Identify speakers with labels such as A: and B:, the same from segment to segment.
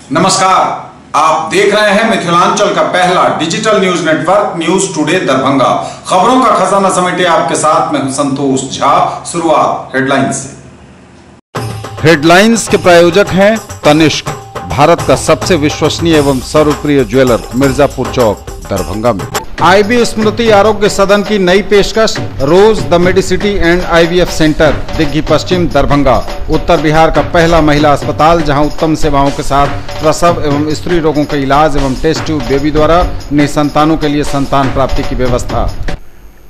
A: नमस्कार, आप देख रहे हैं मिथिलांचल का पहला digital news network news today Darbhanga. खबरों का खजाना समेटे आपके साथ मैं हूं संतोष झा। शुरुआत हेडलाइंस से।
B: हेडलाइंस के प्रायोजक हैं तनिष्क, भारत का सबसे विश्वसनीय एवं सर्वप्रिय ज्वेलर, मिर्जापुर चौक, दरभंगा में। आईबी स्मृति आरोग्य सदन की नई पेशकश, rose the medicity and IVF centre, Digghi Paschim, Darbhanga. उत्तर बिहार का पहला महिला अस्पताल जहां उत्तम सेवाओं के साथ प्रसव एवं स्त्री रोगों का इलाज एवं टेस्ट ट्यूब बेबी द्वारा निसंतानों के लिए संतान प्राप्ति की व्यवस्था।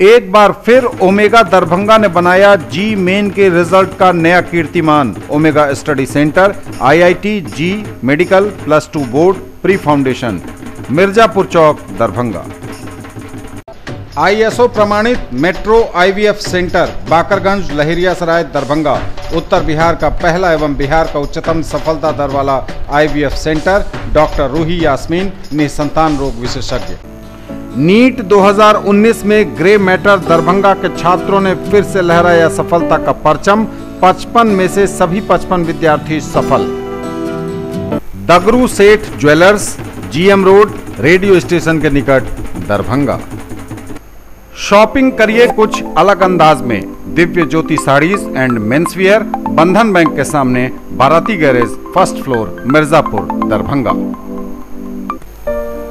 B: एक बार फिर ओमेगा दरभंगा ने बनाया जी मेन के रिजल्ट का नया कीर्तिमान। Omega study centre, IIT JEE medical +2 board, pre foundation, Mirzapur Chowk, Darbhanga. ISO प्रमाणित metro IVF centre, Bakarganj, Laheriasarai, Darbhanga. उत्तर बिहार का पहला एवं बिहार का उच्चतम सफलता दर वाला IVF centre. Doctor Ruhi Yasmin, निसंतान रोग विशेषज्ञ। नीट 2019 में ग्रे मैटर दरभंगा के छात्रों ने फिर से लहराया सफलता का परचम। 55 में से सभी 55 विद्यार्थी सफल। दगरू सेठ jewellers, GM road, radio station के निकट, दरभंगा। शॉपिंग करिए कुछ अलग अंदाज में। दिव्य ज्योति साड़ीज एंड मेंसवियर, बंधन बैंक के सामने, Barati garage, first floor, Mirzapur, Darbhanga.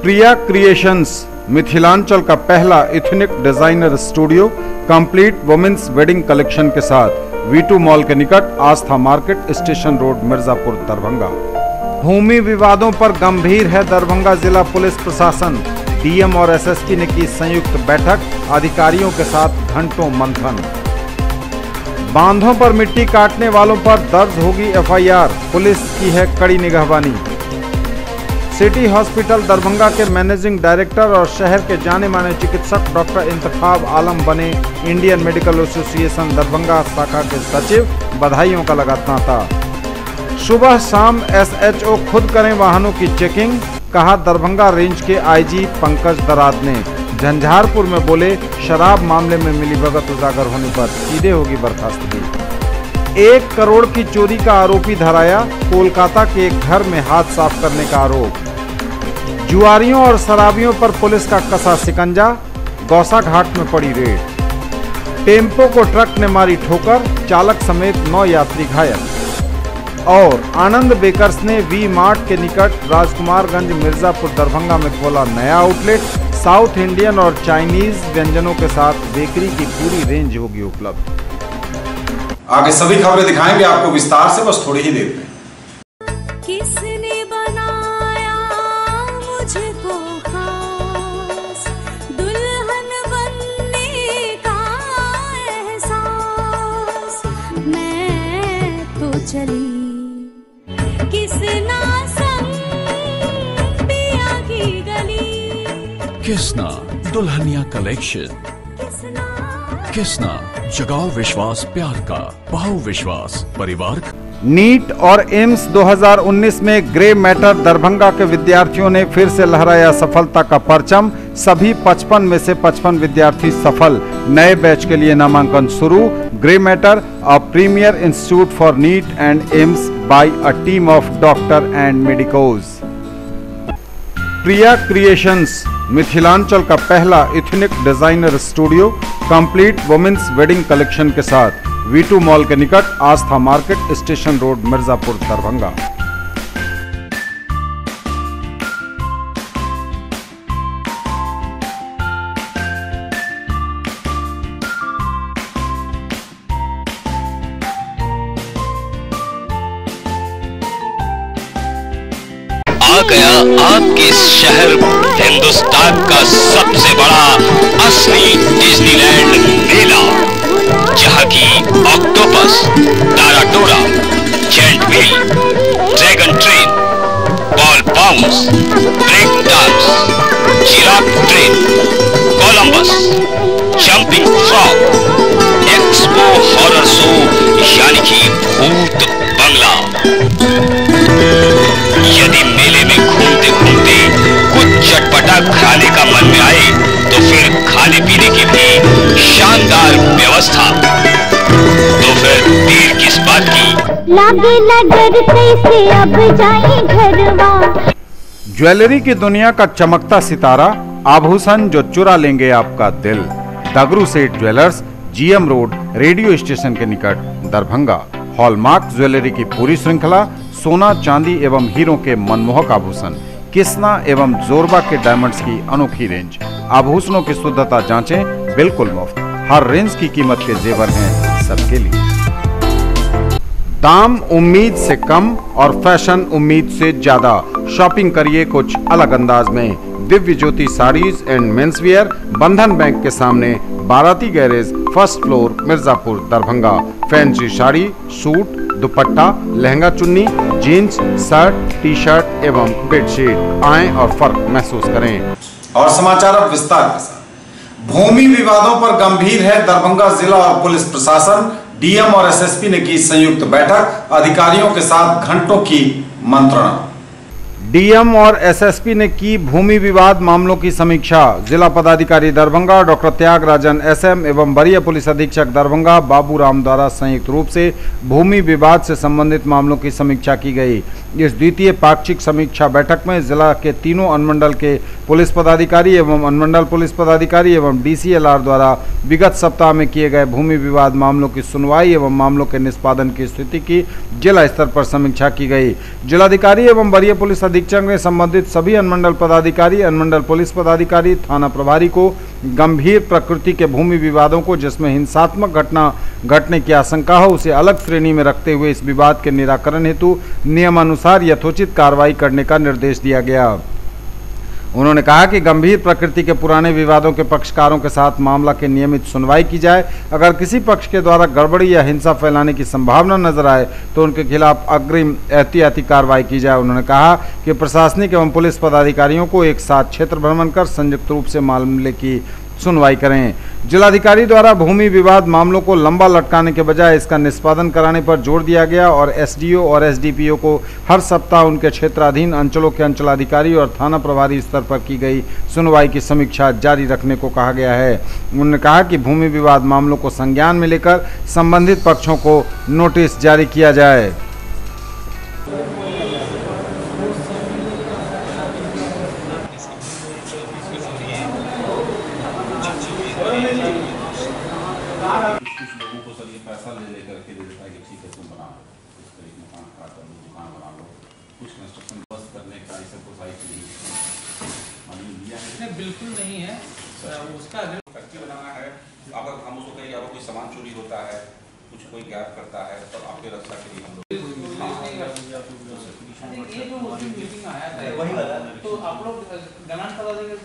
B: Priya creations, Mithilanchal का पहला ethnic designer studio, complete women's wedding collection के साथ, V2 मॉल के निकट, Aastha market, station road, Mirzapur, Darbhanga. भूमि विवादों पर गंभीर है दरभंगा जिला पुलिस प्रशासन। डीएम और एसएसपी ने की संयुक्त बैठक, अधिकारियों के साथ घंटों मंथन। बांधों पर मिट्टी काटने वालों पर दर्ज होगी एफआईआर, पुलिस की है कड़ी निगहबानी। सिटी हॉस्पिटल दरभंगा के मैनेजिंग डायरेक्टर और शहर के जाने माने चिकित्सक डॉक्टर इंतखाब आलम बने इंडियन मेडिकल एसोसिएशन दरभंगा शाखा के सचिव। बधाइयों का लगा तांता। सुबह शाम एसएचओ खुद करें वाहनों की चेकिंग, कहा दरभंगा रेंज के आईजी पंकज दराद ने। झंझारपुर में बोले शराब मामले में मिलीभगत उजागर होने पर सीधे होगी बर्खास्तगी। 1 करोड़ की चोरी का आरोपी धराया, कोलकाता के एक घर में हाथ साफ करने का आरोप। जुआरियों और शराबियों पर पुलिस का कसा शिकंजा, गौसा घाट में पड़ी रेड। टेम्पो को ट्रक ने मारी ठोकर, चालक समेत 9 यात्री घायल। और आनंद बेकर्स ने वी मार्ट के निकट राजकुमारगंज, मिर्जापुर, दरभंगा में खोला नया आउटलेट। साउथ इंडियन और चाइनीज व्यंजनों के साथ बेकरी की पूरी रेंज होगी उपलब्ध।
A: आगे सभी खबरें दिखाएंगे आपको विस्तार से, बस थोड़ी ही देर में।
C: किसने बनाया मुझको खास, दुल्हन बनने का एहसास, मैं तो चली किसना संग पिया की गली।
D: किसना दुल्हनिया कलेक्शन, किसना जगाओ विश्वास प्यार का, पाओ विश्वास परिवार का।
B: नीट और एम्स 2019 में ग्रे मैटर दरभंगा के विद्यार्थियों ने फिर से लहराया सफलता का परचम। सभी 55 में से 55 विद्यार्थी सफल। नए बैच के लिए नामांकन शुरू। Grey matter, a premier institute for NEET and AIIMS by a team of doctor and medicos. Priya creations, Mithilanchal का पहला ethnic designer studio, complete women's wedding collection के साथ, V2 मॉल के निकट, Aastha market, station road, Mirzapur, Darbhanga.
E: आ गया आपके शहर हिंदुस्तान का सबसे बड़ा असली डिज्नीलैंड मेला, जहां की ऑक्टोपस, ताराटोरा, giant wheel, dragon train, ball bounce, break dance, giraffe train, Columbus, jumping frog, expo horror show यानी कि भूत बंगला। यदि मेले में घूमते घूमते कुछ चटपटा खाने का मन में आए तो फिर खाने पीने की भी शानदार व्यवस्था। तो फिर देर किस बात की,
F: लागे डर कैसे अब जाए घरवा।
B: ज्वेलरी की दुनिया का चमकता सितारा, आभूषण जो चुरा लेंगे आपका दिल। दगरू सेठ jewellers, GM road, radio station के निकट, दरभंगा। हॉलमार्क ज्वेलरी की पूरी श्रृंखला, सोना चांदी एवं हीरों के मनमोहक आभूषण, किस्ना एवं जोरबा के डायमंड्स की अनोखी रेंज। आभूषणों की शुद्धता जांचें, बिल्कुल मुफ्त। हर रेंज की कीमत के जेवर हैं सबके लिए। दाम उम्मीद से कम और फैशन उम्मीद से ज्यादा। शॉपिंग करिए कुछ अलग अंदाज में। दिव्य ज्योति साड़ीज एंड मेंसवियर, बंधन बैंक के सामने, Barati garage, first floor, Mirzapur, Darbhanga. Fancy sari, suit, दुपट्टा, लहंगा चुन्नी, जीन्स, शर्ट, टी शर्ट एवं बेडशीट। आएं और फर्क महसूस करें।
A: और समाचार अब विस्तार के साथ। भूमि विवादों पर गंभीर है दरभंगा जिला और पुलिस प्रशासन। डीएम और एसएसपी ने की संयुक्त बैठक, अधिकारियों के साथ घंटों की मंत्रणा।
B: डीएम और एसएसपी ने की भूमि विवाद मामलों की समीक्षा। जिला पदाधिकारी दरभंगा डॉक्टर त्यागराजन एसएम एवं वरीय पुलिस अधीक्षक दरभंगा बाबू राम द्वारा संयुक्त रूप से भूमि विवाद से संबंधित मामलों की समीक्षा की गई। इस द्वितीय पाक्षिक समीक्षा बैठक में जिला के तीनों अनुमंडल के पुलिस पदाधिकारी एवं अनुमंडल पुलिस पदाधिकारी एवं डीसीएलआर द्वारा विगत सप्ताह में किए गए भूमि विवाद मामलों की सुनवाई एवं मामलों के निष्पादन की स्थिति की जिला स्तर पर समीक्षा की गई। जिलाधिकारी एवं वरीय पुलिस अधीक्षक ने संबंधित सभी अनुमंडल पदाधिकारी, अनुमंडल पुलिस पदाधिकारी, थाना प्रभारी को गंभीर प्रकृति के भूमि विवादों को जिसमें हिंसात्मक घटना घटने की आशंका हो उसे अलग श्रेणी में रखते हुए इस विवाद के निराकरण हेतु नियमानुसार यथोचित कार्रवाई करने का निर्देश दिया गया। उन्होंने कहा कि गंभीर प्रकृति के पुराने विवादों के पक्षकारों के साथ मामला की नियमित सुनवाई की जाए। अगर किसी पक्ष के द्वारा गड़बड़ी या हिंसा फैलाने की संभावना नजर आए तो उनके खिलाफ अग्रिम एहतियाती कार्रवाई की जाए। उन्होंने कहा कि प्रशासनिक एवं पुलिस पदाधिकारियों को एक साथ क्षेत्र भ्रमण कर संयुक्त रूप से मामले की सुनवाई करें। जिलाधिकारी द्वारा भूमि विवाद मामलों को लंबा लटकाने के बजाय इसका निष्पादन कराने पर जोर दिया गया और एसडीओ और एसडीपीओ को हर सप्ताह उनके क्षेत्राधीन अंचलों के अंचलाधिकारी और थाना प्रभारी स्तर पर की गई सुनवाई की समीक्षा जारी रखने को कहा गया है। उन्होंने कहा कि भूमि विवाद मामलों को संज्ञान में लेकर संबंधित पक्षों को नोटिस जारी किया जाए।
G: कुछ लोगों को सर ये पैसा ले लेकर के दे देता है कि ठीक है तुम बना इस तरीके मकान खड़ा कर लो, दुकान बना लो, कुछ कंस्ट्रक्शन बस करने का ऐसा सोसाइटी नहीं लिया है।
H: बिल्कुल नहीं है उसका
G: फैक्ट्री बनाना है। अगर हम उसको कहें अगर कोई सामान चोरी होता है, कुछ कोई गैप करता है तो आपके रक्षा के लिए हम लोग
H: मीटिंग आया था वही वाला, तो आप लोग दलान करवा देंगे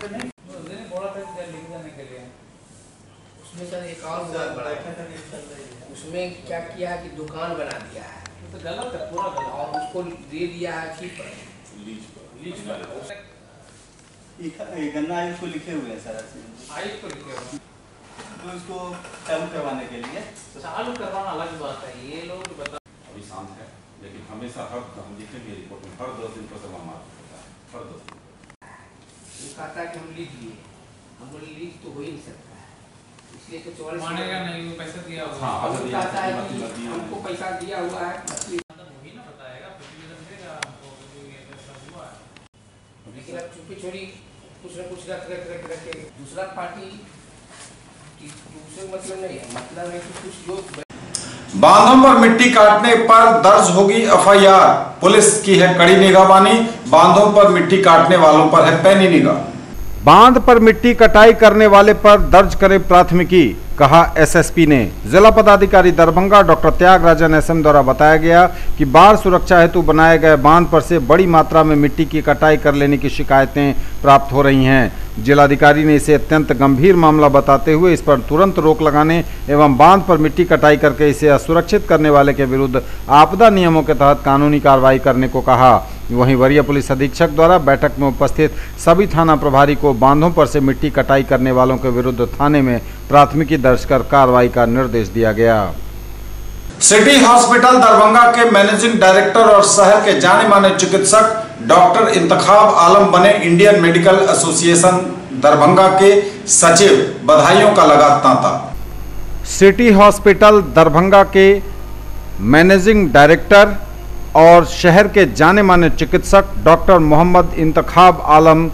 H: बोला था लेके जाने के लिए।
I: उसमें सर एक और बड़ा उसमें क्या किया कि दुकान बना दिया है
H: तो गलत है, पूरा गलत।
I: और उसको दे दिया है कि
G: लीज
J: गन्ना आयुष को लिखे हुए हैं सर,
H: आयुष को लिखे हुए
J: तो इसको चालू करवाने के लिए
H: चालू करवाना अलग बात है। ये लोग बता
G: अभी शांत है, लेकिन हमेशा हर हम लिखेंगे रिपोर्ट में हर 10 दिन पर सवा मार होता है, हर 10 दिन।
I: वो कहता है कि हम लीज लिए, हम बोले लीज तो हो ही नहीं सकता है, इसलिए तो 44
H: मानेगा नहीं, वो पैसा दिया हुआ
G: हाँ,
I: वो कहता है कि हमको पैसा दिया हुआ है
H: वही ना बताएगा, प्रतिवेदन देगा हमको कि ये पैसा हुआ है।
I: लेकिन अब चुपी छोड़ी कुछ न कुछ रख के दूसरा पार्टी दूसरे मतलब नहीं है, मतलब है कि कुछ लोग
A: बांधों पर मिट्टी काटने पर दर्ज होगी एफआईआर। पुलिस की है कड़ी निगरानी, बांधों पर मिट्टी काटने वालों पर है पैनी निगाह।
B: बांध पर मिट्टी कटाई करने वाले पर दर्ज करें प्राथमिकी, कहा एसएसपी ने। जिला पदाधिकारी दरभंगा डॉक्टर त्यागराजन एसएम द्वारा बताया गया कि बाढ़ सुरक्षा हेतु बनाए गए बांध पर से बड़ी मात्रा में मिट्टी की कटाई कर लेने की शिकायतें प्राप्त हो रही हैं। जिलाधिकारी ने इसे अत्यंत गंभीर मामला बताते हुए इस पर तुरंत रोक लगाने एवं बांध पर मिट्टी कटाई करके इसे असुरक्षित करने वाले के विरुद्ध आपदा नियमों के तहत कानूनी कार्रवाई करने को कहा। वहीं वरीय पुलिस अधीक्षक द्वारा बैठक में उपस्थित सभी थाना प्रभारी को बांधों पर से मिट्टी कटाई करने वालों के विरुद्ध थाने में प्राथमिकी दर्ज कर कार्रवाई का निर्देश दिया गया।
A: सिटी हॉस्पिटल दरभंगा के मैनेजिंग डायरेक्टर और शहर के जाने माने चिकित्सक डॉक्टर इंतखाब आलम बने इंडियन मेडिकल एसोसिएशन दरभंगा के सचिव। बधाइयों का लगा तांता।
B: सिटी हॉस्पिटल दरभंगा के मैनेजिंग डायरेक्टर और शहर के जाने माने चिकित्सक डॉक्टर मोहम्मद इंतखाब आलम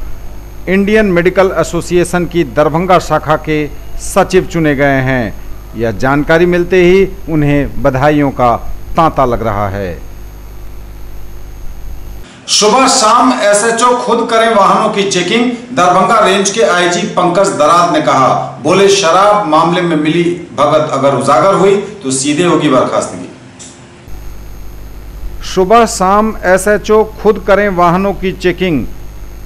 B: इंडियन मेडिकल एसोसिएशन की दरभंगा शाखा के सचिव चुने गए हैं। यह जानकारी मिलते ही उन्हें बधाइयों का तांता लग रहा है।
A: सुबह शाम एसएचओ खुद करें वाहनों की चेकिंग, दरभंगा रेंज के आईजी पंकज दराद ने कहा। बोले शराब मामले में मिली भगत अगर उजागर हुई तो सीधे होगी बर्खास्तगी।
B: सुबह शाम एसएचओ खुद करें वाहनों की चेकिंग,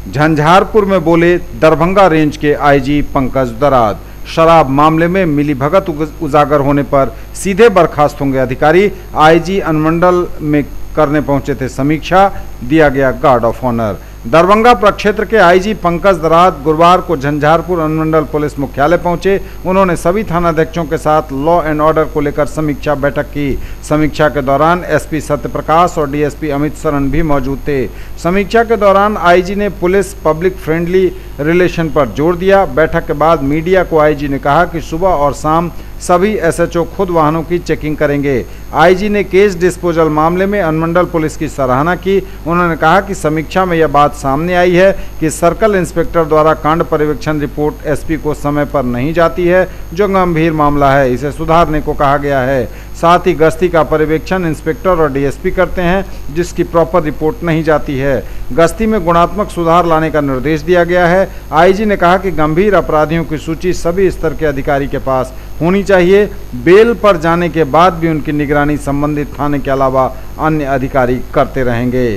B: झंझारपुर में बोले दरभंगा रेंज के आईजी पंकज दराद। शराब मामले में मिली भगत उजागर होने पर सीधे बर्खास्त होंगे अधिकारी। आईजी अनुमंडल में करने पहुंचे थे समीक्षा, दिया गया गार्ड ऑफ ऑनर। दरभंगा प्रक्षेत्र के आईजी पंकज दराद गुरुवार को झंझारपुर अनुमंडल पुलिस मुख्यालय पहुंचे। उन्होंने सभी थानाध्यक्षों के साथ लॉ एंड ऑर्डर को लेकर समीक्षा बैठक की। समीक्षा के दौरान एसपी सत्यप्रकाश और डीएसपी अमित शरण भी मौजूद थे। समीक्षा के दौरान आईजी ने पुलिस पब्लिक फ्रेंडली रिलेशन पर जोर दिया। बैठक के बाद मीडिया को आईजी ने कहा कि सुबह और शाम सभी एसएचओ खुद वाहनों की चेकिंग करेंगे। आईजी ने केस डिस्पोजल मामले में अनुमंडल पुलिस की सराहना की। उन्होंने कहा कि समीक्षा में यह बात सामने आई है कि सर्कल इंस्पेक्टर द्वारा कांड पर्यवेक्षण रिपोर्ट एसपी को समय पर नहीं जाती है, जो गंभीर मामला है। इसे सुधारने को कहा गया है। साथ ही गश्ती का पर्यवेक्षण इंस्पेक्टर और डीएसपी करते हैं, जिसकी प्रॉपर रिपोर्ट नहीं जाती है। गश्ती में गुणात्मक सुधार लाने का निर्देश दिया गया है। आईजी ने कहा कि गंभीर अपराधियों की सूची सभी स्तर के अधिकारी के पास होनी चाहिए। बेल पर जाने के बाद भी उनकी निगरानी संबंधित थाने के अलावा अन्य अधिकारी करते रहेंगे।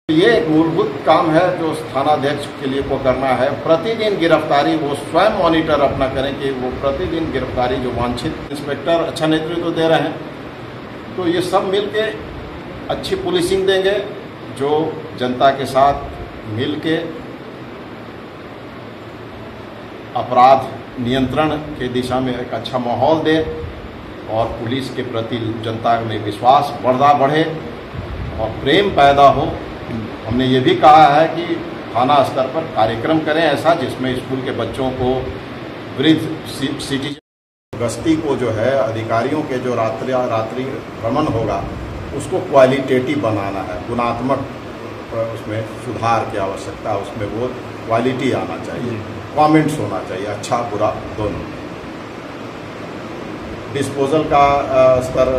K: ये एक मूलभूत काम है जो थानाध्यक्ष के लिए को करना है। प्रतिदिन गिरफ्तारी वो स्वयं मॉनिटर अपना करें कि वो प्रतिदिन गिरफ्तारी जो वांछित इंस्पेक्टर अच्छा नेतृत्व दे रहे हैं, तो ये सब मिलके अच्छी पुलिसिंग देंगे जो जनता के साथ मिलके अपराध नियंत्रण के दिशा में एक अच्छा माहौल दे और पुलिस के प्रति जनता में विश्वास बढ़े और प्रेम पैदा हो। हमने ये भी कहा है कि थाना स्तर पर कार्यक्रम करें ऐसा जिसमें स्कूल के बच्चों को वृद्ध सिटीजन गश्ती को जो है अधिकारियों के जो रात्रि भ्रमण होगा उसको क्वालिटेटिव बनाना है। गुणात्मक उसमें सुधार की आवश्यकता, उसमें वो क्वालिटी आना चाहिए, कमेंट्स होना चाहिए, अच्छा बुरा दोनों। डिस्पोजल का स्तर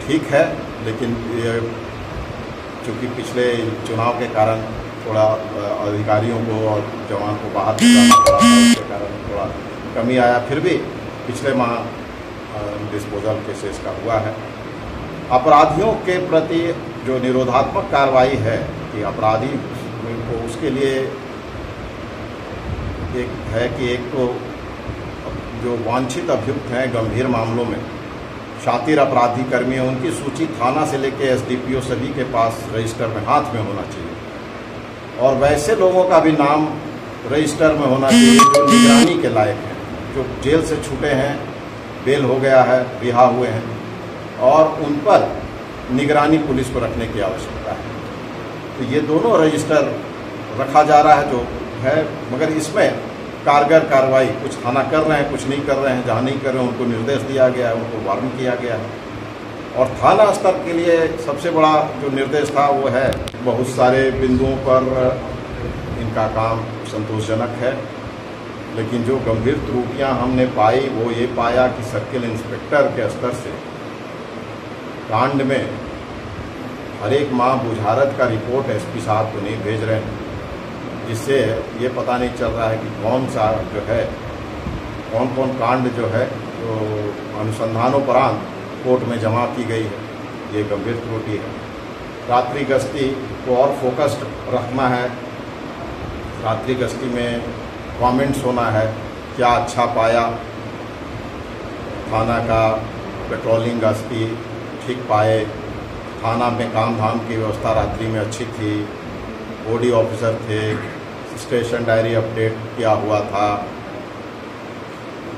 K: ठीक है, लेकिन ये चूँकि पिछले चुनाव के कारण थोड़ा अधिकारियों को और जवान को बाहर निकालना पड़ा था, उसके कारण थोड़ा कमी आया। फिर भी पिछले माह डिस्पोजल केसेस का हुआ है। अपराधियों के प्रति जो निरोधात्मक कार्रवाई है कि अपराधी को उसके लिए एक है कि एक तो जो वांछित अभियुक्त हैं गंभीर मामलों में, शातिर अपराधी कर्मी हैं, उनकी सूची थाना से लेकर एसडीपीओ सभी के पास रजिस्टर में हाथ में होना चाहिए। और वैसे लोगों का भी नाम रजिस्टर में होना चाहिए जो निगरानी के लायक हैं, जो जेल से छूटे हैं, बेल हो गया है, रिहा हुए हैं, और उन पर निगरानी पुलिस को रखने की आवश्यकता है। तो ये दोनों रजिस्टर रखा जा रहा है जो है, मगर इसमें कारगर कार्रवाई कुछ थाना कर रहे हैं, कुछ नहीं कर रहे हैं। जहाँ नहीं कर रहे हैं उनको निर्देश दिया गया है, उनको वार्न किया गया है। और थाना स्तर के लिए सबसे बड़ा जो निर्देश था वो है, बहुत सारे बिंदुओं पर इनका काम संतोषजनक है, लेकिन जो गंभीर त्रुटियां हमने पाई वो ये पाया कि सर्किल इंस्पेक्टर के स्तर से कांड में हर एक माह बुझारत का रिपोर्ट एसपी साहब को नहीं भेज रहे हैं, जिससे ये पता नहीं चल रहा है कि कौन सा जो है कौन कांड जो है तो अनुसंधानोपरांत कोर्ट में जमा की गई है। ये गंभीर त्रुटि है। रात्रि गश्ती को और फोकस्ड रखना है। रात्रि गश्ती में कमेंट्स होना है, क्या अच्छा पाया, थाना का पेट्रोलिंग गश्ती ठीक पाए, थाना में काम धाम की व्यवस्था रात्रि में अच्छी थी, ओडी ऑफिसर थे, स्टेशन डायरी अपडेट किया हुआ था,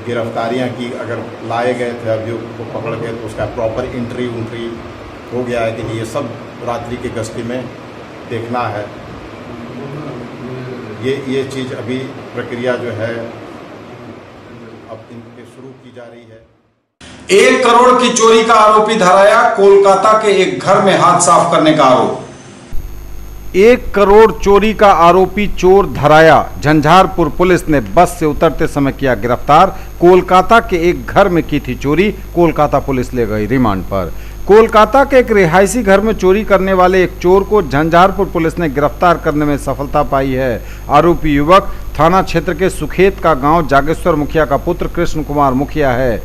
K: गिरफ्तारियां की, अगर लाए गए थे अभियुक्त को पकड़ के तो उसका प्रॉपर एंट्री हो गया है कि नहीं, ये सब रात्रि की गश्ती में देखना है। ये चीज़ अभी प्रक्रिया जो है अब इनके शुरू की जा रही है।
A: 1 करोड़ की चोरी का आरोपी धराया, कोलकाता के एक घर में हाथ साफ करने का आरोप।
B: 1 करोड़ चोरी का आरोपी चोर धराया। झंझारपुर पुलिस ने बस से उतरते समय किया गिरफ्तार। कोलकाता के एक घर में की थी चोरी, कोलकाता पुलिस ले गई रिमांड पर। कोलकाता के एक रिहायशी घर में चोरी करने वाले एक चोर को झंझारपुर पुलिस ने गिरफ्तार करने में सफलता पाई है। आरोपी युवक थाना क्षेत्र के सुखेत का गांव जागेश्वर मुखिया का पुत्र कृष्ण कुमार मुखिया है।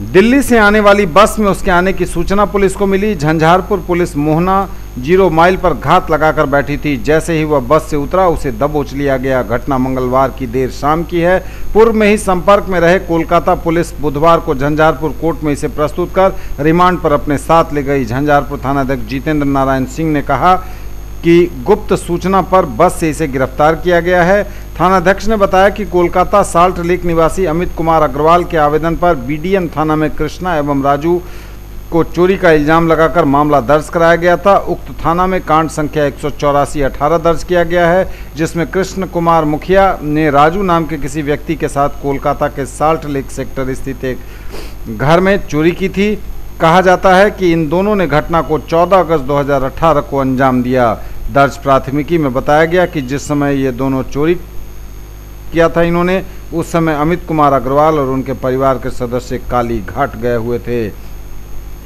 B: दिल्ली से आने वाली बस में उसके आने की सूचना पुलिस को मिली। झंझारपुर पुलिस मोहना 0 माइल पर घात लगाकर बैठी थी। जैसे ही वह बस से उतरा उसे दबोच लिया गया। घटना मंगलवार की देर शाम की है। पूर्व में ही संपर्क में रहे कोलकाता पुलिस बुधवार को झंझारपुर कोर्ट में इसे प्रस्तुत कर रिमांड पर अपने साथ ले गई। झंझारपुर थानाध्यक्ष जितेंद्र नारायण सिंह ने कहा कि गुप्त सूचना पर बस से इसे गिरफ्तार किया गया है। थानाध्यक्ष ने बताया कि कोलकाता साल्ट लेक निवासी अमित कुमार अग्रवाल के आवेदन पर बीडीएम थाना में कृष्णा एवं राजू को चोरी का इल्जाम लगाकर मामला दर्ज कराया गया था। उक्त थाना में कांड संख्या 184/18 दर्ज किया गया है, जिसमें कृष्ण कुमार मुखिया ने राजू नाम के किसी व्यक्ति के साथ कोलकाता के साल्ट लेक सेक्टर स्थित एक घर में चोरी की थी। कहा जाता है कि इन दोनों ने घटना को 14 अगस्त 2018 को अंजाम दिया। दर्ज प्राथमिकी में बताया गया कि जिस समय ये दोनों चोरी किया था इन्होंने, उस समय अमित कुमार अग्रवाल और उनके परिवार के सदस्य काली घाट गए हुए थे।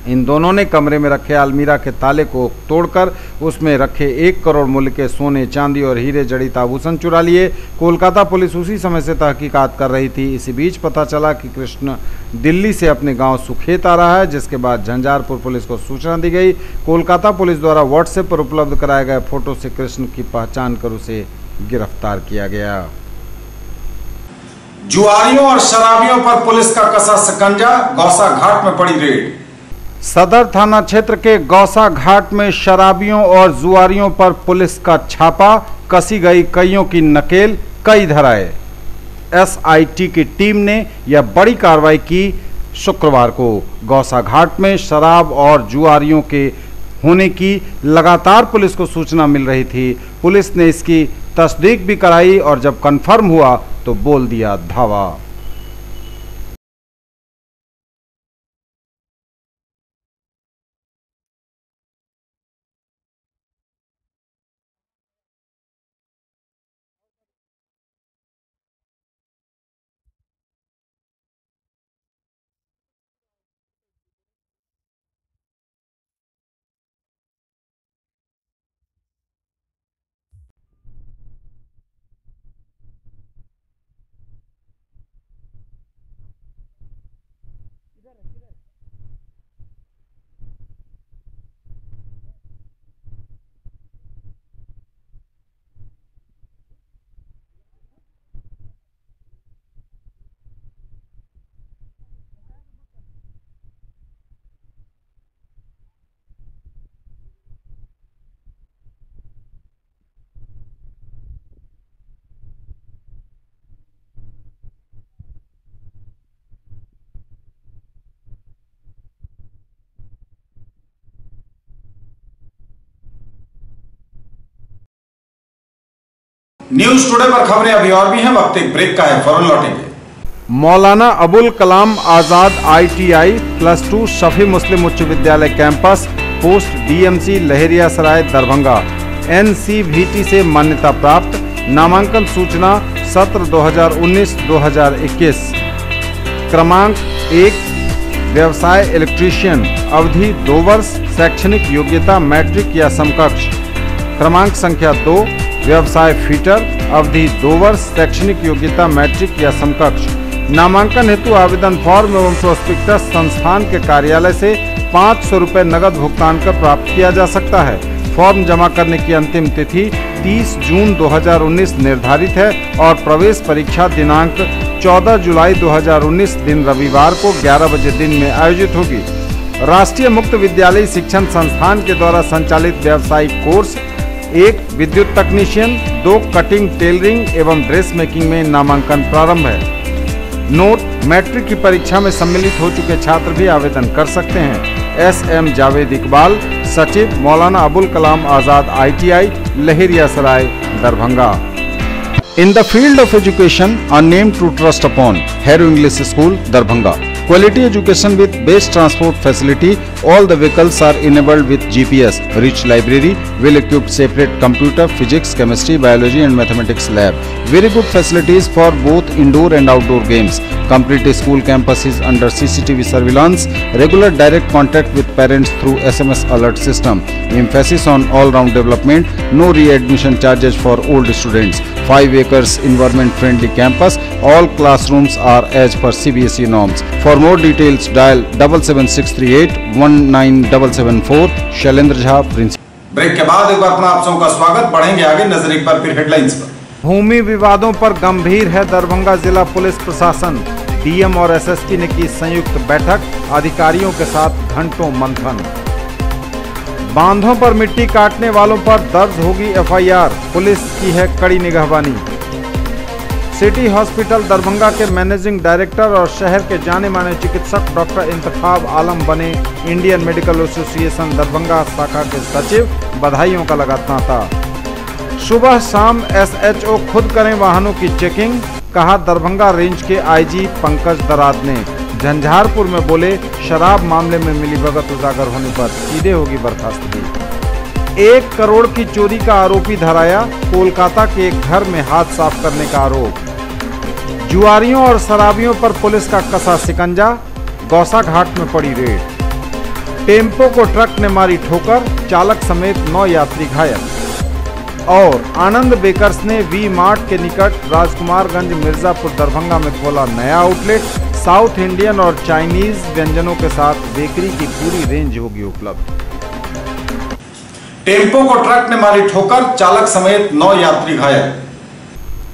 B: इन दोनों ने कमरे में रखे अलमीरा के ताले को तोड़कर उसमें रखे 1 करोड़ मूल्य के सोने, चांदी और हीरे जड़ित आभूषण चुरा लिए। कोलकाता पुलिस उसी समय से तहकीकात कर रही थी। इसी बीच पता चला कि कृष्ण दिल्ली से अपने गांव सुखेत आ रहा है, जिसके बाद झंझारपुर पुलिस को सूचना दी गई। कोलकाता पुलिस द्वारा व्हाट्सएप पर उपलब्ध कराए गए फोटो से कृष्ण की पहचान कर उसे गिरफ्तार किया गया।
A: जुआरियों और शराबियों पर पुलिस का कसा शिकंजा, गौसा घाट में पड़ी रेड।
B: सदर थाना क्षेत्र के गौसा घाट में शराबियों और जुआरियों पर पुलिस का छापा, कसी गई कईयों की नकेल, कई धराए। एसआईटी की टीम ने यह बड़ी कार्रवाई की। शुक्रवार को गौसा घाट में शराब और जुआरियों के होने की लगातार पुलिस को सूचना मिल रही थी। पुलिस ने इसकी तस्दीक भी कराई और जब कंफर्म हुआ तो बोल दिया धावा।
A: न्यूज टुडे पर खबरें अभी और भी हैं, वक्त एक ब्रेक का है, फौरन लौटेंगे।
B: मौलाना अबुल कलाम आजाद ITI +2 शफी मुस्लिम उच्च विद्यालय campus, post DMC Laheriasarai Darbhanga, NCVT से मान्यता प्राप्त। नामांकन सूचना सत्र 2019-2021, क्रमांक 1 व्यवसाय इलेक्ट्रीशियन, अवधि 2 वर्ष, शैक्षणिक योग्यता मैट्रिक या समकक्ष। क्रमांक संख्या 2, व्यवसाय फिटर, अवधि 2 वर्ष, शैक्षणिक योग्यता मैट्रिक या समकक्ष। नामांकन हेतु आवेदन फॉर्म एवं प्रोस्पेक्टस संस्थान के कार्यालय से 500 रुपये नगद भुगतान कर प्राप्त किया जा सकता है। फॉर्म जमा करने की अंतिम तिथि 30 जून 2019 निर्धारित है और प्रवेश परीक्षा दिनांक 14 जुलाई 2019 दिन रविवार को 11 बजे दिन में आयोजित होगी। राष्ट्रीय मुक्त विद्यालय शिक्षण संस्थान के द्वारा संचालित व्यावसायिक कोर्स 1 विद्युत तकनीशियन, 2 कटिंग, टेलरिंग एवं ड्रेस मेकिंग में नामांकन प्रारंभ है। नोट: मैट्रिक की परीक्षा में सम्मिलित हो चुके छात्र भी आवेदन कर सकते हैं। SM जावेद इकबाल, सचिव, Maulana Abul Kalam Azad ITI, Laheriasarai, Darbhanga. In the field of education, a name to trust upon, Harrow English School, Darbhanga. Quality education with best transport facility. All the vehicles are enabled with GPS. Rich library, well-equipped separate computer, physics, chemistry, biology and mathematics lab. Very good facilities for both indoor and outdoor games. Complete school campus is under CCTV surveillance. Regular direct contact with parents through SMS alert system. Emphasis on all-round development. No re-admission charges for old students. 5 acres environment-friendly campus. All classrooms are as per CBSE norms. For more details, dial 77638 19774. Shailendra Jha, principal.
A: Break के बाद एक बार पुनः आप सबका स्वागत। बढ़ेंगे आगे, नजर एक बार फिर हेडलाइंस पर।
B: भूमि विवादों पर गंभीर है दरभंगा जिला पुलिस प्रशासन। DM और SSP ने की संयुक्त बैठक, अधिकारियों के साथ घंटों मंथन। बांधों पर मिट्टी काटने वालों पर दर्ज होगी FIR, पुलिस की है कड़ी निगहबानी। सिटी हॉस्पिटल दरभंगा के मैनेजिंग डायरेक्टर और शहर के जाने माने चिकित्सक डॉक्टर इंतखाब आलम बने इंडियन मेडिकल एसोसिएशन दरभंगा शाखा के सचिव, बधाइयों का लगा तांता। सुबह शाम SHO खुद करें वाहनों की चेकिंग, कहा दरभंगा रेंज के IG पंकज दराद ने। झंझारपुर में बोले शराब मामले में मिलीभगत उजागर होने पर सीधे होगी बर्खास्तगी। 1 करोड़ की चोरी का आरोपी धराया, कोलकाता के एक घर में हाथ साफ करने का आरोप। जुआरियों और शराबियों पर पुलिस का कसा शिकंजा, गौसा घाट में पड़ी रेड। टेम्पो को ट्रक ने मारी ठोकर, चालक समेत 9 यात्री घायल। और आनंद बेकर्स ने V मार्ट के निकट राजकुमारगंज मिर्जापुर दरभंगा में खोला नया आउटलेट। साउथ इंडियन और चाइनीज व्यंजनों के साथ बेकरी की पूरी रेंज होगी उपलब्ध।
A: टेम्पो को ट्रक ने मारी ठोकर, चालक समेत 9 यात्री घायल।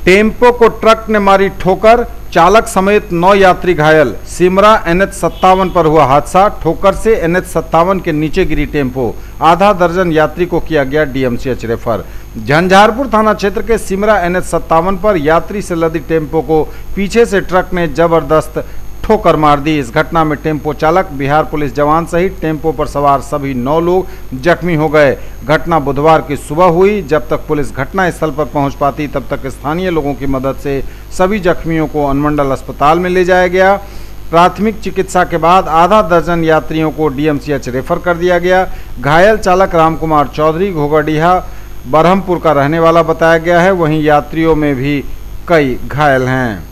B: टेम्पो को ट्रक ने मारी ठोकर, चालक समेत 9 यात्री घायल। सिमरा NH57 पर हुआ हादसा, ठोकर से NH57 के नीचे गिरी टेम्पो। आधा दर्जन यात्री को किया गया DMCH रेफर। झंझारपुर थाना क्षेत्र के सिमरा NH57 पर यात्री से लदी टेम्पो को पीछे से ट्रक ने जबरदस्त ठोकर मार दी। इस घटना में टेम्पो चालक, बिहार पुलिस जवान सहित टेम्पो पर सवार सभी 9 लोग जख्मी हो गए। घटना बुधवार की सुबह हुई। जब तक पुलिस घटनास्थल पर पहुंच पाती तब तक स्थानीय लोगों की मदद से सभी जख्मियों को अनुमंडल अस्पताल में ले जाया गया। प्राथमिक चिकित्सा के बाद आधा दर्जन यात्रियों को DMCH रेफर कर दिया गया। घायल चालक रामकुमार चौधरी घोगड़िया बरहमपुर का रहने वाला बताया गया है। वहीं यात्रियों में भी कई घायल हैं।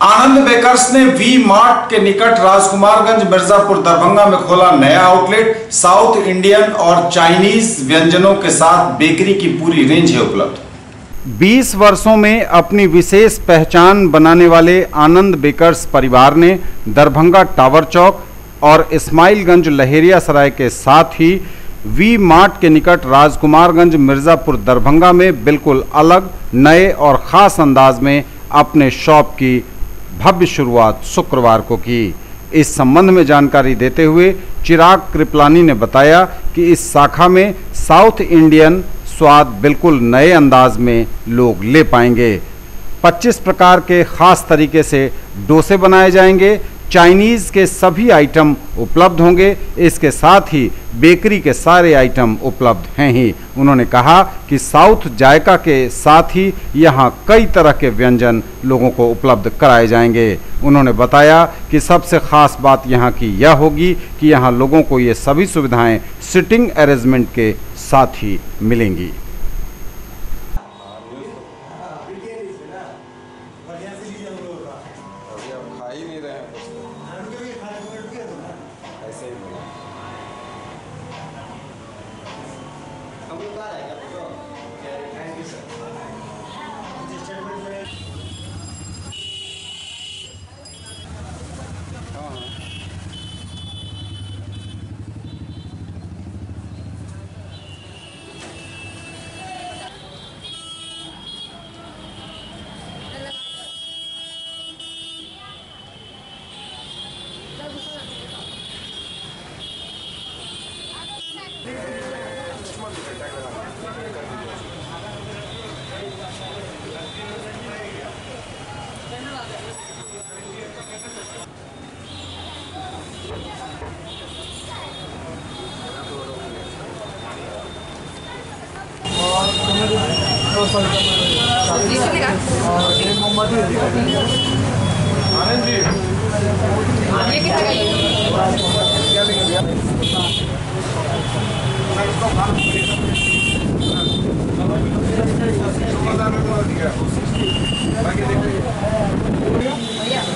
A: आनंद बेकर्स ने V मार्ट के निकट राजकुमारगंज मिर्जापुर दरभंगा में खोला नया आउटलेट। साउथ इंडियन और चाइनीज व्यंजनों के साथ बेकरी की पूरी रेंज है उपलब्ध।
B: 20 वर्षों में अपनी विशेष पहचान बनाने वाले आनंद बेकर्स परिवार ने दरभंगा टावर चौक और इस्माइलगंज लहेरियासराय के साथ ही V मार्ट के निकट राजकुमारगंज मिर्जापुर दरभंगा में बिल्कुल अलग, नए और ख़ास अंदाज में अपने शॉप की भव्य शुरुआत शुक्रवार को की। इस संबंध में जानकारी देते हुए चिराग कृपलानी ने बताया कि इस शाखा में साउथ इंडियन स्वाद बिल्कुल नए अंदाज में लोग ले पाएंगे। 25 प्रकार के खास तरीके से डोसे बनाए जाएंगे। चाइनीज़ के सभी आइटम उपलब्ध होंगे। इसके साथ ही बेकरी के सारे आइटम उपलब्ध हैं ही। उन्होंने कहा कि साउथ जायका के साथ ही यहाँ कई तरह के व्यंजन लोगों को उपलब्ध कराए जाएंगे। उन्होंने बताया कि सबसे ख़ास बात यहाँ की यह होगी कि यहाँ लोगों को ये सभी सुविधाएं सिटिंग अरेंजमेंट के साथ ही मिलेंगी।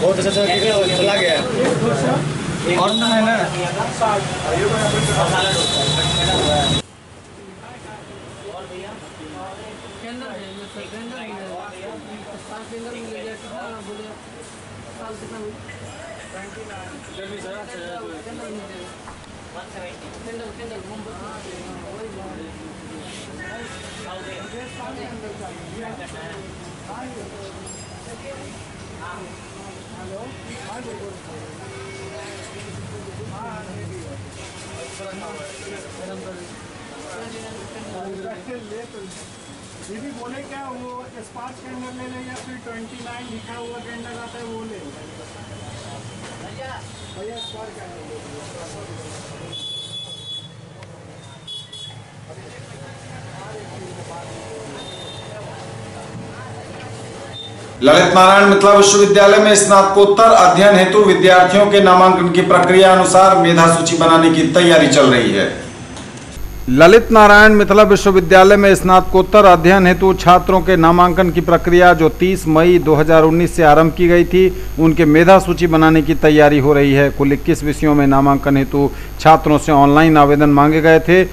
J: बहुत अच्छा चला गया और ना है ना
L: दीदी बोले क्या वो स्पार्क टेंडर ले ले या फिर 29 लिखा हुआ टेंडर आता है वो ले भैया स्पार्क
A: ललित नारायण मिथिला विश्वविद्यालय में स्नातकोत्तर अध्ययन हेतु विद्यार्थियों के नामांकन की प्रक्रिया अनुसार मेधा सूची बनाने की तैयारी चल रही है।
B: ललित नारायण मिथिला विश्वविद्यालय में स्नातकोत्तर अध्ययन हेतु छात्रों के नामांकन की प्रक्रिया जो 30 मई 2019 से आरंभ की गई थी, उनके मेधा सूची बनाने की तैयारी हो रही है। कुल 21 विषयों में नामांकन हेतु छात्रों से ऑनलाइन आवेदन मांगे गए थे।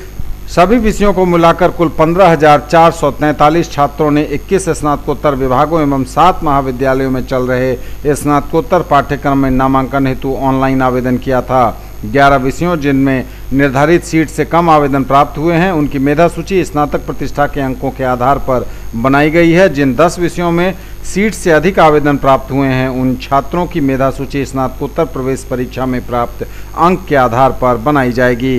B: सभी विषयों को मिलाकर कुल 15,443 छात्रों ने 21 स्नातकोत्तर विभागों एवं 7 महाविद्यालयों में चल रहे स्नातकोत्तर पाठ्यक्रम में नामांकन हेतु ऑनलाइन आवेदन किया था। 11 विषयों जिनमें निर्धारित सीट से कम आवेदन प्राप्त हुए हैं, उनकी मेधा सूची स्नातक प्रतिष्ठा के अंकों के आधार पर बनाई गई है। जिन 10 विषयों में सीट से अधिक आवेदन प्राप्त हुए हैं, उन छात्रों की मेधा सूची स्नातकोत्तर प्रवेश परीक्षा में प्राप्त अंक के आधार पर बनाई जाएगी।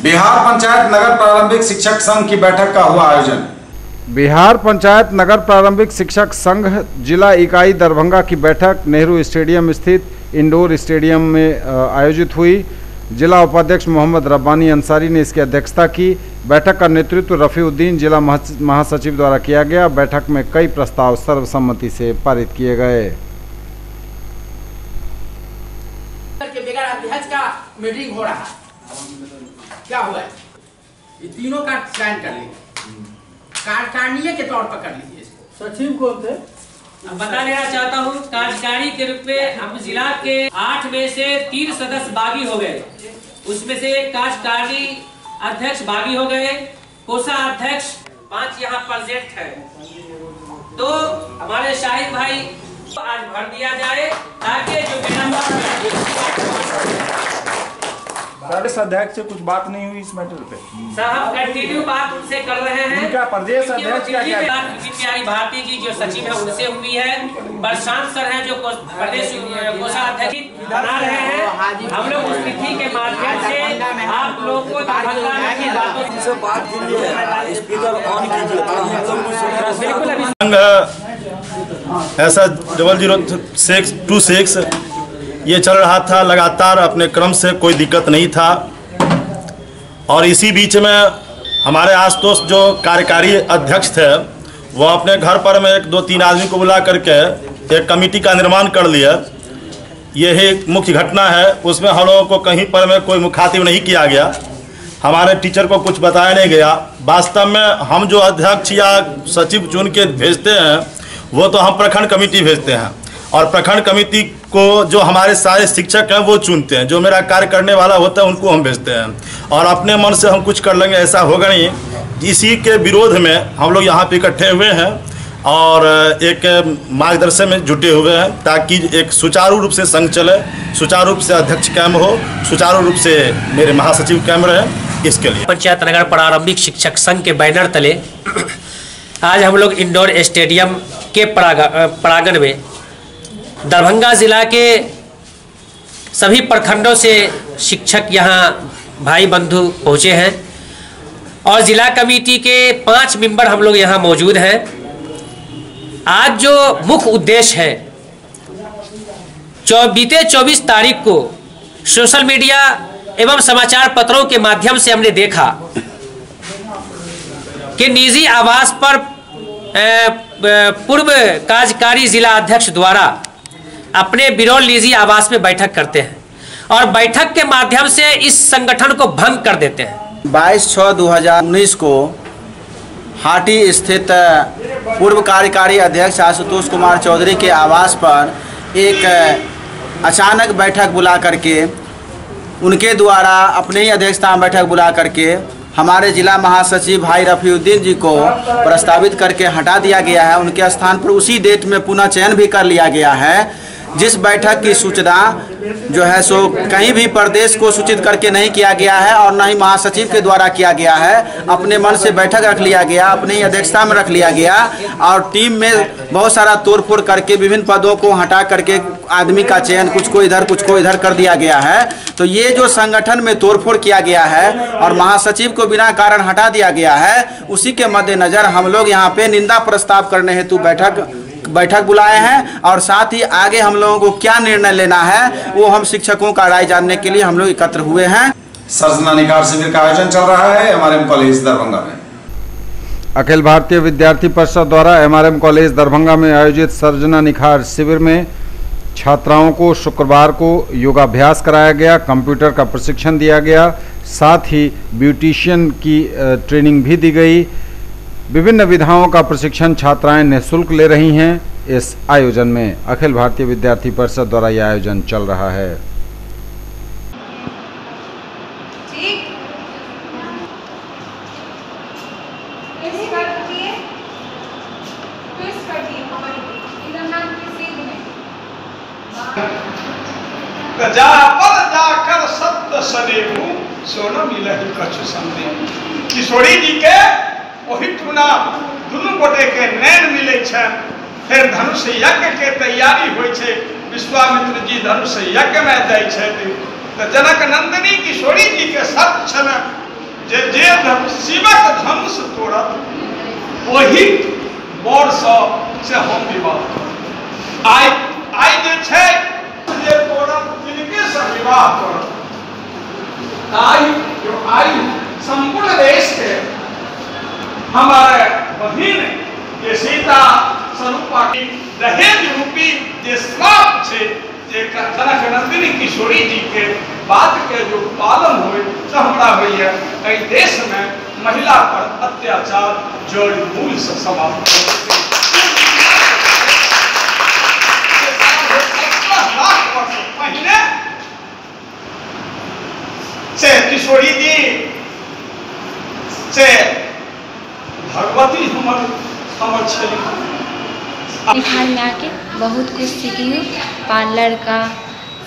A: बिहार पंचायत नगर प्रारंभिक शिक्षक संघ की बैठक का हुआ आयोजन।
B: बिहार पंचायत नगर प्रारंभिक शिक्षक संघ जिला इकाई दरभंगा की बैठक नेहरू स्टेडियम स्थित इंडोर स्टेडियम में आयोजित हुई। जिला उपाध्यक्ष मोहम्मद रब्बानी अंसारी ने इसकी अध्यक्षता की। बैठक का नेतृत्व रफीउद्दीन जिला महासचिव द्वारा किया गया। बैठक में कई प्रस्ताव सर्वसम्मति से पारित किए गए।
I: मीटिंग हो रहा है, क्या हुआ है? ये तीनों का साइन कर लीजिए, कार्यकारिणी के तौर पर कर लीजिए इसको।
L: सचिव को
M: बता देना चाहता हूँ, कार्यकारी के रूप में हम जिला के 8 में से 3 सदस्य बागी हो गए। उसमें से एक कार्यकारी अध्यक्ष बागी हो गए, कोषाध्यक्ष 5 यहाँ प्रेजेंट है। तो हमारे शाहिद भाई आज भर दिया जाए ताकि जो
L: प्रदेश अध्यक्ष से कुछ बात नहीं हुई इस मैटर पे।
M: साहब कंटिन्यू बात उनसे कर रहे हैं।
L: उनका प्रदेश अध्यक्ष क्या
M: प्यारी भारती जी जो सचिव है उनसे हुई है। प्रशांत सर हैं जो प्रदेश कोषाध्यक्ष बना रहे हैं। हम लोग उस तिथि के माध्यम से आप लोगों को
N: ऐसा 0026 ये चल रहा था लगातार अपने क्रम से, कोई दिक्कत नहीं था। और इसी बीच में हमारे आशुतोष जो कार्यकारी अध्यक्ष थे वो अपने घर पर में 1-2-3 आदमी को बुला करके एक कमेटी का निर्माण कर लिया। यही मुख्य घटना है। उसमें हम लोगों को कहीं पर में कोई मुखातिब नहीं किया गया, हमारे टीचर को कुछ बताया नहीं गया। वास्तव में हम जो अध्यक्ष या सचिव चुन के भेजते हैं वो तो हम प्रखंड कमेटी भेजते हैं और प्रखंड कमेटी को जो हमारे सारे शिक्षक हैं वो चुनते हैं। जो मेरा कार्य करने वाला होता है उनको हम भेजते हैं, और अपने मन से हम कुछ कर लेंगे ऐसा होगा नहीं। इसी के विरोध में हम लोग यहाँ पे इकट्ठे हुए हैं और एक मार्गदर्शन में जुटे हुए हैं, ताकि एक सुचारू रूप से संघ चले, सुचारू रूप से अध्यक्ष कायम हो, सुचारू रूप से मेरे महासचिव कायम रहे। इसके लिए
M: पंचायत नगर प्रारंभिक शिक्षक संघ के बैनर तले आज हम लोग इंडोर स्टेडियम के प्रांगण में दरभंगा जिला के सभी प्रखंडों से शिक्षक यहाँ भाई बंधु पहुँचे हैं और जिला कमेटी के 5 मेंबर हम लोग यहाँ मौजूद हैं। आज जो मुख्य उद्देश्य है, बीते 24 तारीख को सोशल मीडिया एवं समाचार पत्रों के माध्यम से हमने देखा कि निजी आवास पर पूर्व कार्यकारी जिला अध्यक्ष द्वारा अपने बिरौल निजी आवास में बैठक करते हैं और बैठक के माध्यम से इस संगठन को भंग कर देते हैं।
J: 22/6/2019 को हाटी स्थित पूर्व कार्यकारी अध्यक्ष आशुतोष कुमार चौधरी के आवास पर एक अचानक बैठक बुला करके उनके द्वारा अपने ही अध्यक्षता में बैठक बुला करके हमारे जिला महासचिव भाई रफीउद्दीन जी को प्रस्तावित करके हटा दिया गया है। उनके स्थान पर उसी डेट में पुनः चयन भी कर लिया गया है। जिस बैठक की सूचना जो है सो कहीं भी प्रदेश को सूचित करके नहीं किया गया है और न ही महासचिव के द्वारा किया गया है। अपने मन से बैठक रख लिया गया, अपनी ही अध्यक्षता में रख लिया गया और टीम में बहुत सारा तोड़फोड़ करके विभिन्न पदों को हटा करके आदमी का चयन कुछ को इधर कर दिया गया है। तो ये जो संगठन में तोड़फोड़ किया गया है और महासचिव को बिना कारण हटा दिया गया है, उसी के मद्देनजर हम लोग यहाँ पे निंदा प्रस्ताव करने हेतु बैठक बुलाए हैं और साथ ही आगे हम लोगों को क्या निर्णय लेना है वो हम शिक्षकों का राय जानने के लिए हम लोग एकत्र हुए हैं।
A: सर्जना निखार शिविर का आयोजन चल रहा है MRM कॉलेज दरभंगा में।
B: अखिल भारतीय विद्यार्थी परिषद द्वारा MRM कॉलेज दरभंगा में आयोजित सर्जना निखार शिविर में छात्राओं को शुक्रवार को योगाभ्यास कराया गया, कंप्यूटर का प्रशिक्षण दिया गया, साथ ही ब्यूटिशियन की ट्रेनिंग भी दी गई। विभिन्न विधाओं का प्रशिक्षण छात्राएं निःशुल्क ले रही हैं। इस आयोजन में अखिल भारतीय विद्यार्थी परिषद द्वारा यह आयोजन चल रहा है।
L: जाकर सत्य सनेहू सोना मिलहि कछु संदेह। किशोरी जी के वही टूना दुनू गोटे के नैन मिले छे। फिर धनुष यज्ञ के तैयारी होय छे। विश्वामित्र जी धनुष यज्ञ में जाय छे तो जनक नंदिनी किशोरी जी के शर्त छन जे शिवक धनुष तोड़त वही बर से हम विवाह आई जे छे जे तोड़त तिनके से विवाह करत। आई संपूर्ण देश के हमारे बहिन ये सीता स्वरूपा की दहेज रूपी जे श्राप छे जे जनक नंदिनी किशोरी जी के बात के जो पालन हुए से हमरा होइए कई देश में महिला पर अत्याचार जड़ मूल से समाप्त हो। 17 लाख वर्ष पहले से किशोरी जी से भगवती हमर
O: निखार में आके बहुत कुछ सीखी हूँ। पार्लर का,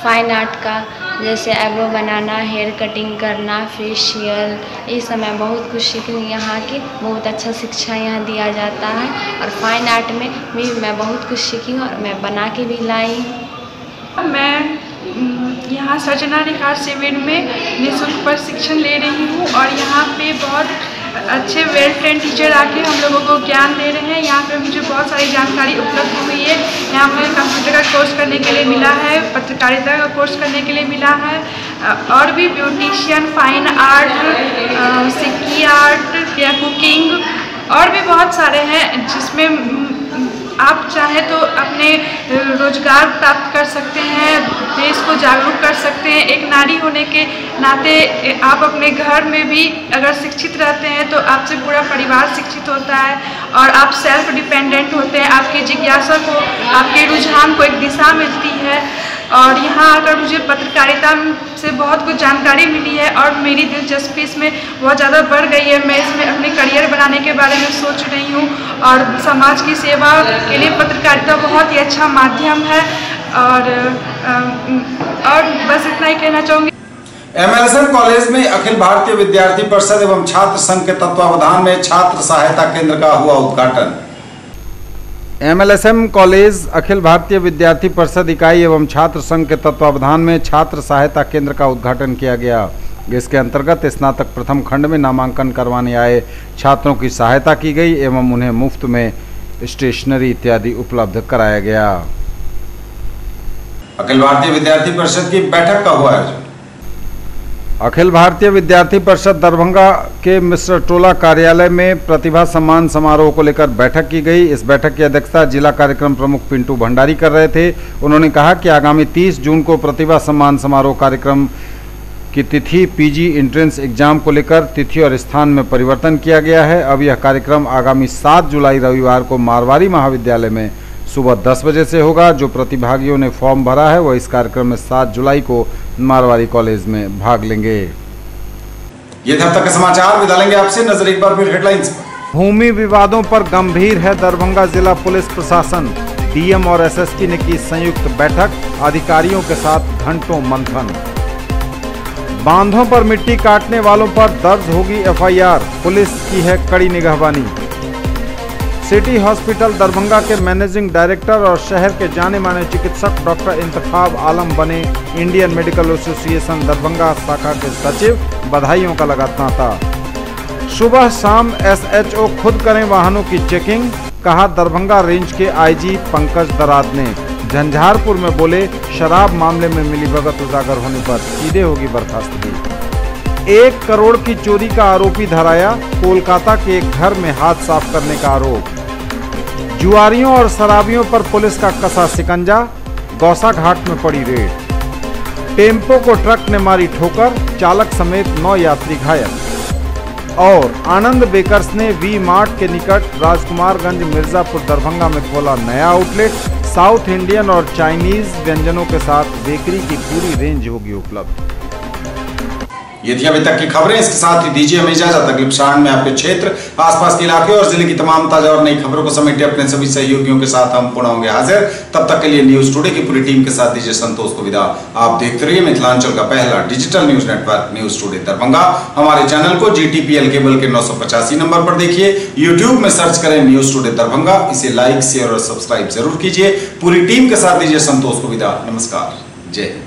O: फाइन आर्ट का, जैसे आईब्रो बनाना, हेयर कटिंग करना, फेशियल, ये सब मैं बहुत कुछ सीखी हूँ। यहाँ की बहुत अच्छा शिक्षा यहाँ दिया जाता है और फाइन आर्ट में भी मैं बहुत कुछ सीखी हूँ और मैं बना के भी लाई हूँ।
P: मैं यहाँ सर्जना निखार शिविर में निःशुल्क प्रशिक्षण ले रही हूँ और यहाँ पे बहुत अच्छे वेल ट्रेंड टीचर आके हम लोगों को ज्ञान दे रहे हैं। यहाँ पे मुझे बहुत सारी जानकारी उपलब्ध हुई है। यहाँ मुझे कंप्यूटर का कोर्स करने के लिए मिला है, पत्रकारिता का कोर्स करने के लिए मिला है और भी ब्यूटिशियन, फाइन आर्ट, सिक्की आर्ट या कुकिंग और भी बहुत सारे हैं जिसमें आप चाहें तो अपने रोजगार प्राप्त कर सकते हैं, देश को जागरूक कर सकते हैं। एक नारी होने के नाते आप अपने घर में भी अगर शिक्षित रहते हैं तो आपसे पूरा परिवार शिक्षित होता है और आप सेल्फ डिपेंडेंट होते हैं। आपकी जिज्ञासा को, आपके रुझान को एक दिशा मिलती है। और यहाँ आकर मुझे पत्रकारिता से बहुत कुछ जानकारी मिली है और मेरी दिलचस्पी इसमें बहुत ज़्यादा बढ़ गई है। मैं इसमें अपने करियर बनाने के बारे में सोच रही हूँ और समाज की सेवा के लिए पत्रकारिता बहुत ही अच्छा माध्यम है और बस इतना ही कहना चाहूँगी।
A: MLSM कॉलेज में अखिल भारतीय विद्यार्थी परिषद एवं छात्र संघ के तत्वावधान में छात्र सहायता केंद्र का हुआ उद्घाटन।
B: MLSM कॉलेज अखिल भारतीय विद्यार्थी परिषद इकाई एवं छात्र संघ के तत्वावधान में छात्र सहायता केंद्र का उद्घाटन किया गया। इसके अंतर्गत स्नातक प्रथम खंड में नामांकन करवाने आए छात्रों की सहायता की गई एवं उन्हें मुफ्त में स्टेशनरी इत्यादि उपलब्ध कराया गया।
A: अखिल भारतीय विद्यार्थी परिषद की बैठक का हुआ आयोजन।
B: अखिल भारतीय विद्यार्थी परिषद दरभंगा के मिश्र टोला कार्यालय में प्रतिभा सम्मान समारोह को लेकर बैठक की गई। इस बैठक की अध्यक्षता जिला कार्यक्रम प्रमुख पिंटू भंडारी कर रहे थे। उन्होंने कहा कि आगामी 30 जून को प्रतिभा सम्मान समारोह कार्यक्रम की तिथि पीजी एंट्रेंस एग्जाम को लेकर तिथि और स्थान में परिवर्तन किया गया है। अब यह कार्यक्रम आगामी 7 जुलाई रविवार को मारवाड़ी महाविद्यालय में सुबह 10 बजे से होगा। जो प्रतिभागियों ने फॉर्म भरा है वह इस कार्यक्रम में 7 जुलाई को मारवाड़ी कॉलेज में भाग लेंगे।
A: ये थे अब तक के समाचार। विदा लेंगे आपसे, नजर एक बार फिर हेडलाइंस पर।
B: भूमि विवादों पर गंभीर है दरभंगा जिला पुलिस प्रशासन। डीएम और एसएसपी ने की संयुक्त बैठक, अधिकारियों के साथ घंटों मंथन। बांधों पर मिट्टी काटने वालों पर दर्ज होगी एफआईआर, पुलिस की है कड़ी निगहबानी। सिटी हॉस्पिटल दरभंगा के मैनेजिंग डायरेक्टर और शहर के जाने माने चिकित्सक डॉक्टर इंतखाब आलम बने इंडियन मेडिकल एसोसिएशन दरभंगा शाखा के सचिव, बधाइयों का लगा तांता। सुबह शाम एसएचओ खुद करें वाहनों की चेकिंग, कहा दरभंगा रेंज के आईजी पंकज दराद ने। झंझारपुर में बोले शराब मामले में मिलीभगत उजागर होने पर सीधे होगी बर्खास्तगी। 1 करोड़ की चोरी का आरोपी धराया, कोलकाता के एक घर में हाथ साफ करने का आरोप। जुआरियों और शराबियों पर पुलिस का कसा शिकंजा, गौसा घाट में पड़ी रेड। टेम्पो को ट्रक ने मारी ठोकर, चालक समेत 9 यात्री घायल। और आनंद बेकर्स ने वी मार्ट के निकट राजकुमारगंज मिर्जापुर दरभंगा में खोला नया आउटलेट। साउथ इंडियन और चाइनीज व्यंजनों के साथ बेकरी की पूरी रेंज होगी उपलब्ध।
A: ये थी अभी तक की खबरें। इसके साथ ही दीजिए हमें इजाजत। अगली क्षण में आपके क्षेत्र, आसपास के इलाके और जिले की तमाम ताजा और नई खबरों को समेटे अपने सभी सहयोगियों के साथ हम पुनः होंगे हाजिर। तब तक के लिए न्यूज टुडे की पूरी टीम के साथ दीजिए संतोष को विदा। आप देखते रहिए मिथिलांचल का पहला digital news network news today Darbhanga. हमारे चैनल को GTPL केबल के 985 नंबर पर देखिए। यूट्यूब में सर्च करें न्यूज टुडे दरभंगा। इसे लाइक, शेयर और सब्सक्राइब जरूर कीजिए। पूरी टीम के साथ दीजिए संतोष को विदा। नमस्कार, जय हिंद।